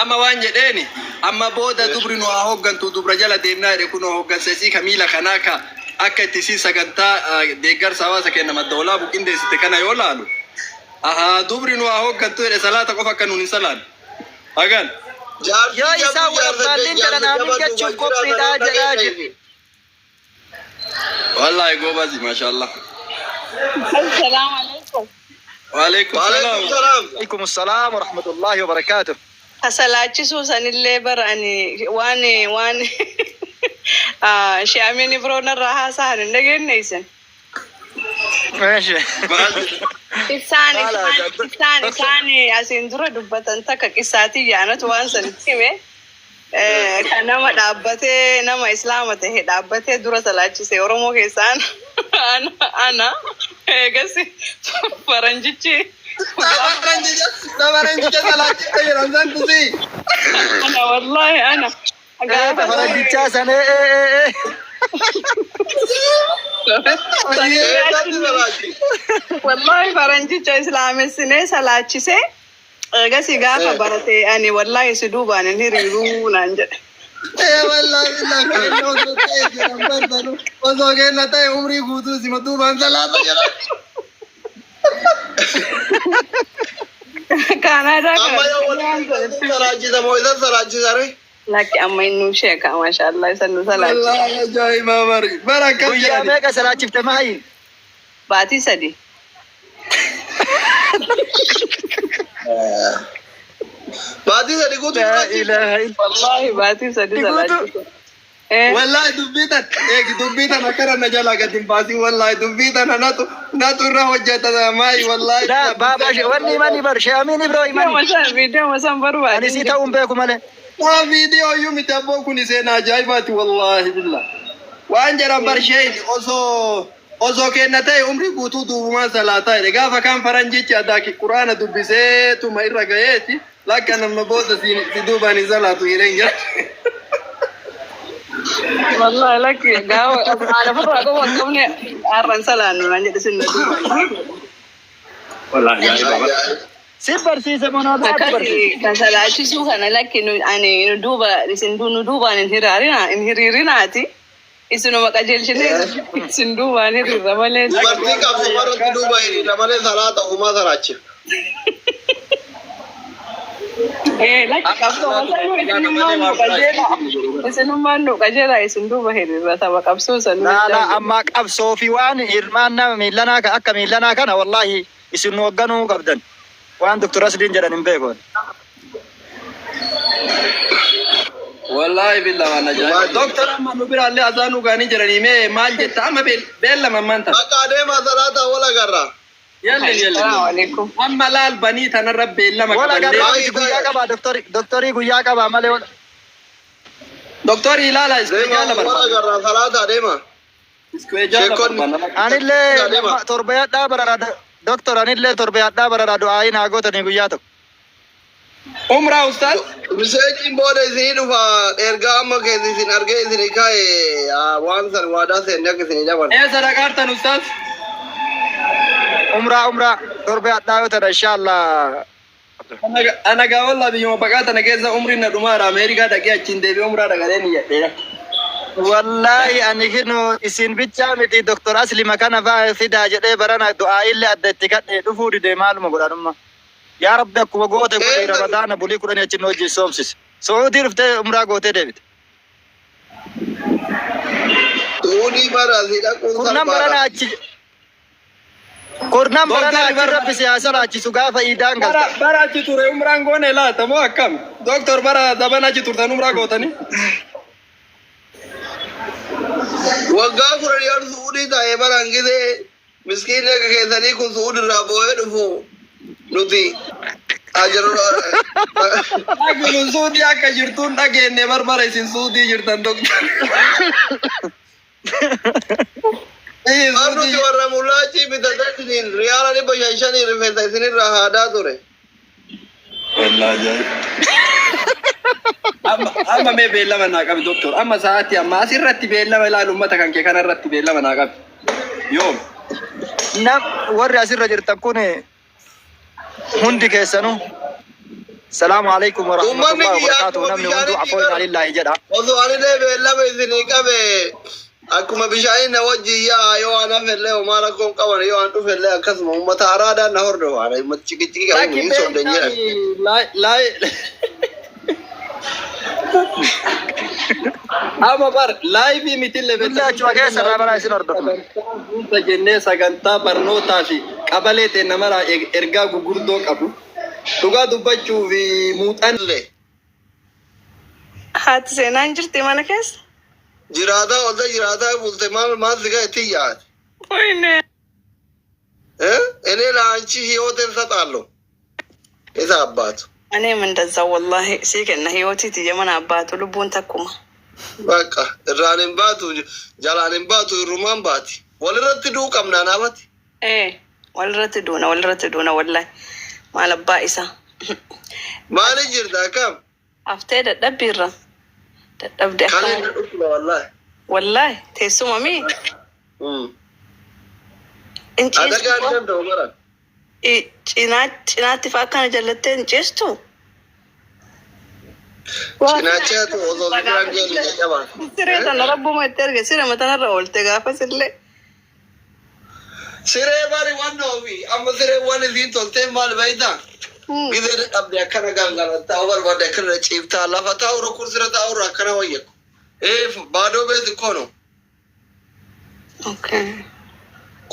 Amma waan jedheeni amma booda dubri nu hoggantu dubra jala deemnaa jedhe kun hoggansesii kamiila kanaa ka akka itti si sagantaa deeggarsa hawaasa kenna maddoolaa buqindeessite kana yoo laalu dubri nu hoggantu jedhe salaata qofa akka nuun hin salaan hagan yoo isaa warabbaalliin jala naamin jechuuf qophiidhaa jedhaa jedhe wallahi gobazi mashallah. Assalamu alaikum. Waalaikum salam. Alaikum assalam wa rahmatullahi wa barakatuh. Asalachisu sanillee barani waan shaamini biroonan rahaa saanin dhageenyeysan. Mاشي. Isaani asiin dura dubbatan takka qissaatii yaanatu waan sanitti hime kan nama dhaabbatee nama islaama ta'e dhaabbatee dura salaachise Oromoo keessaan ana eegasi faranjichi salaachise jedhamsan tusi ana wallahi ana faranjichaa sana wallahi faranjicha islaamessine salaachise eegasi gaafa barate ani wallahi si duubaan hin hiriiruu naan jedhe wallahi osoo kenna ta'e umrii guutuu sima duubaan salaata jedha Kanaadaa amma yoo walitti salaachisa moo isa salaachisare laki amma innuu sheeka mashallah isa nu salaachise wallahi ajaa'iba baraka guyyaa meeqa salaachifte maayi baatii 3 baati sadi guutuu la ilaha illa wallahi baatii 3 salaachise wallahi dubbitan akkana na jala gadin baasi wallahi dubbitan natu irra hojjeta maayi wallahi da baba wanni mani bar shaamin ibrahim video masan barbaade ani si ta'un beeku male video yumi tabbo kuni sena ajaibati wallahi billah waan jara barsheeni oso kennatay umri guutuu duubuma salaataa jedhe gaafa kan faranjichi adaaki quraana dubbisee tuma irra gayeeti lakka nama booda si duubani salaatu hiren jira wallahi laki gaawa ana farra ko wakamne arran salaanu nan jedhe sinna wallahi sibbar si zamana da akati kan salaachisu kana laki ani duuba isin duuba in hiriirinaati isinu maqajeelchine isin duubaan hiriirra malee dubartii qabsu baratti duuba hiriirra malee salaata umaa salaachi laki qabsoo isinummaan nu qajeela isin duuba hiriirra taba qabsoo sanu la amma qabsoo fi waan hirmaanna miillanaa ka akka miillanaa kana wallahi isin wagganuu qabdan waan doktor Asliin jedhan hin beekon wallahi billah wana jaa doktor amma nu biralle azanu gani jirani me maal jetta amma bella mamanta aqade ma salata wala garra yalla assalamu alaikum amma laal bani tanar bella ma wala garra guyyaa qaba doktori guyyaa qaba male doktori ilala iskujala wala garra salata dema iskujala anille torbayadha barara doktor anille torbayadha barara du'a ina gotani guyyaa to umra ustad researching bode zidufa erga amma ke zin arge zin kai wan sar wada se ndak zin jaban sadakartan ustad umra torbayadha yo tada inshallah ana ga wallahi biyo bagata na geza umri na dumara america da ke acin debi umra daga ne yadde wallahi ani kinu isin bicha miti doktor Asli makana ba fida jede barana du'a illa addatti kadde dufu de maluma godadumma ya rabbi akuma goote ko Ramadan buli kudani acin hoji somsis Saudi rufte umra goote debit Saudi bara zida kurnan barana achi rabbi siyasa achi sugafa idan gal bara achi ture umran gone la tamo akam doktor bara dabana achi turtan umra gootani wagga kuriyar Saudi da e bara ngide miskin ne ke sani ku Saudi rabo edufu nuti ajaru agulu Saudi akka jirtun dhagenne barbara isin Saudi jirtan doktor Arnu warra mulaachi bitadin riyala ni bashashani rifeta isin rahada ture wallahi amma me beellama naa qabi doktor amma saati amma asirratti beellama ilaalu ummata kan kee kanarratti beellama naa qabi yoom nam warri asirra jirtan kun hundi keessanu السلام عليكم ورحمة الله وبركاته. نمني وندو عفونا لله جدا. وضو علي نبي لما إذني كبه أكما بشاين وجه يا يوانا في الله وما لكم قوان يوانا في الله كسم ومتا أرادا نهرده على متشكي تيكي أمو يسون دنيا لا أما بار لايفي مثل لا شو كيس رابنا يصير أردكم. جنة سكنتا برنوتا في قبلت نمرة إرجع غوردو كابو توغا دبچو في موتان له هات سينان جرتي مانا كيس جرادا ولا جرادا بولته ما زغا تيات وين እኔ ለአንቺ ህይወትን ሰጣለሁ إذا أباتو እኔ ምን እንደዛ والله ሲከና ህይወቴ ትየመን አባቱ ልቡን ተኩማ በቃ እራኔን ባቱ ጃላኔን ባቱ ሩማን ባቲ ወልረት ዱ ቀምና ናበት ወልረት ዱና والله ማለባ ኢሳ ማን ጅርዳ ከም አፍቴ ደደብራ ደደብደ ካለ والله ተሱማሚ እንቺ አደጋ እንደው መራ ጭናት ፋካን ጀለተን ጭስቱ ጭናቻቱ ወዞ ግራንጀ ለጨባ ስሬታ ነረቡ ማተርገ ስሬ መተነራ ወልተ ጋፈስለ ስሬ ባሪ ዋናዊ አመስሬ ዋን ዚንቶ ተማል ባይታ ቢዘ አብደ ከነጋንጋና ታወር ወደ ከነ ጭብታ ለፈታው ረኩር ስረታው ረከና ወየኩ ባዶ ቤት እኮ ነው ኦኬ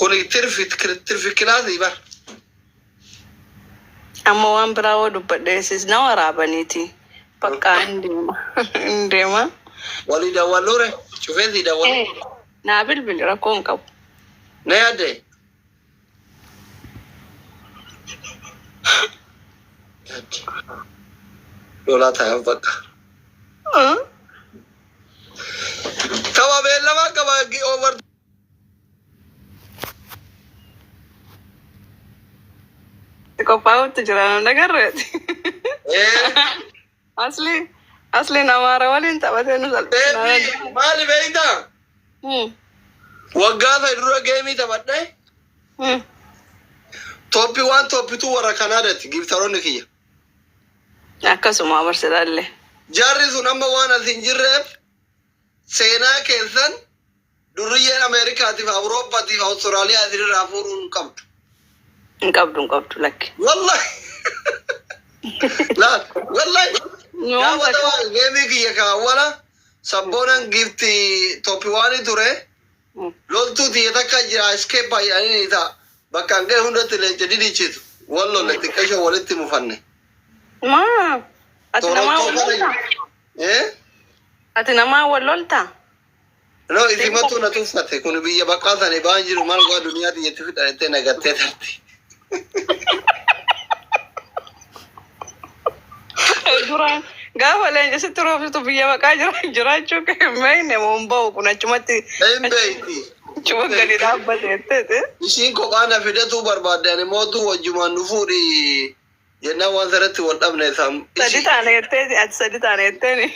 ኮኔ ትርፍ ክላስ ይባል አማዋን ብራው ዱበደሲስ ነው አራበኒቲ በቃ እንደማ ወሊዳ ወሎረ ሹፌዝ ይደወል ናብል ብል ረኮን ቀው ነያደ ዶላታ ያበቃ ተዋበ ለማቀባቂ ኦቨር ቆፓው ትጅራና ነገር አስሊ ናማራ ወሊን ተባተኑ ሰልጠና ማሊ በይታ ወጋታ ድሮ ጌሚ ተባዳይ ቶፒ ዋን ቶፒ ቱ ወራ ካናዳት ጊፍተሮን ከየ አከሱማ ወርሰዳለ ጃሪሱ ነማ ዋና ሲንጅረፍ ሴና ከሰን ዱርዬ አሜሪካ ዲፍ አውሮፓ ዲፍ አውስትራሊያ ዲፍ ራፉሩን ቀብዱ እንቀብዱ ለክ والله لا والله يا ولا جيمي كيا ولا سبونن غيفتي توبيواني توري لولتو دي تكاجرا اسكيب باي اني تا بكانغه هندت لجدي ديچيت والله لتكشو ولتي مفنه ما اتنما ولولتا لو اذا ما تو نتوفته كون بيا بقاثني بانجرو مالغو دنيا دي يتفت انت نغتي ترتي duran gafa len se trofi to biya ka jira chuke maine momba kuna chumati embeiti chuma gadi dabba tete isin ko kana fidetu barbadani modu wajuman nufuri yenna wazarati wadamne sam sadita ne yette ni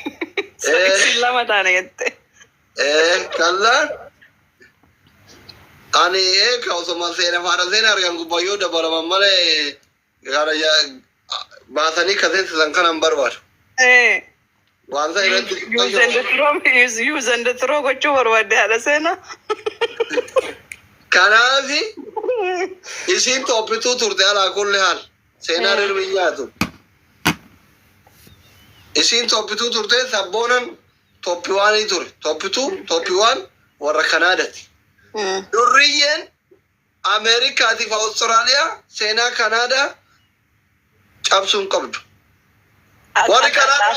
sallama tane yette kalla ani ka osoma sene fara sene argan gubayo da baramamale gara ya baasanii kaseessa san kanan barbaadu. Waan isaa irratti use and throw gochuu barbaadde haadha seenaa. Kanaafi isiin toppituu turte alaa kulli haal seenaa dirbi nyaatu. Isiin toppituu turte sabboonan toppiwaanii ture. Toppiwaan warra Kanaadaati. Durriyyeen Ameerikaatiif Awustiraaliyaa seenaa Kanaadaa cabsuun qabdu. Warri Kanaadaa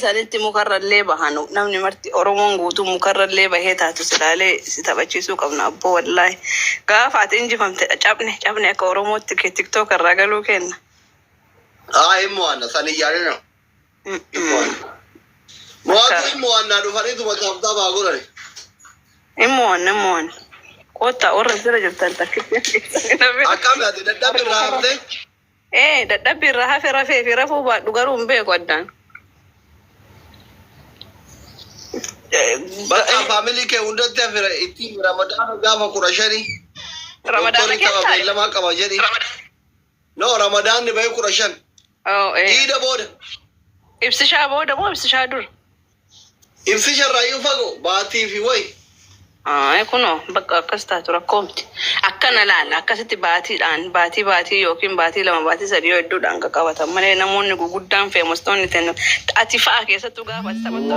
sanitti mukarrallee bahanu namni marti Oromoon guutuu mukarrallee bahee taatu silaalee si taphachiisuu qabna abboo wallaahi. Gaafa ati injifamte cabne akka Oromootti kee TikTok irraa galuu kenna. Immoo anna san iyyaalina. Immoo anna dhufaniitu mataaftaa baa godhani. Immoo anna. Kota orang sira jirtan takkitti. Akkam ati dadhabbi irraa haftee? Dadhabbi irraa hafe rafee rafuu baadhu garuu hin beeku addaan. Bakka faamilii kee hundatti hafira itti Ramadaana gaafa 15. Ramadaana Doktorri qaba beellamaa qaba jedhi. No Ramadaanni bahee 15. Diida booda. Ibsishaa booda moo ibsishaa dur? Ibsisharraa yoo fagoo baatii fi wayi. Kuno bakka akkas taatu rakkoomti. Akkana laala akkasitti baatiidhaan baatii yookiin baatii lama baatii sadii yoo hedduudhaan qaqqabatan malee namoonni guguddaan feemastoonni ati fa'a keessattuu gaafa taphattu.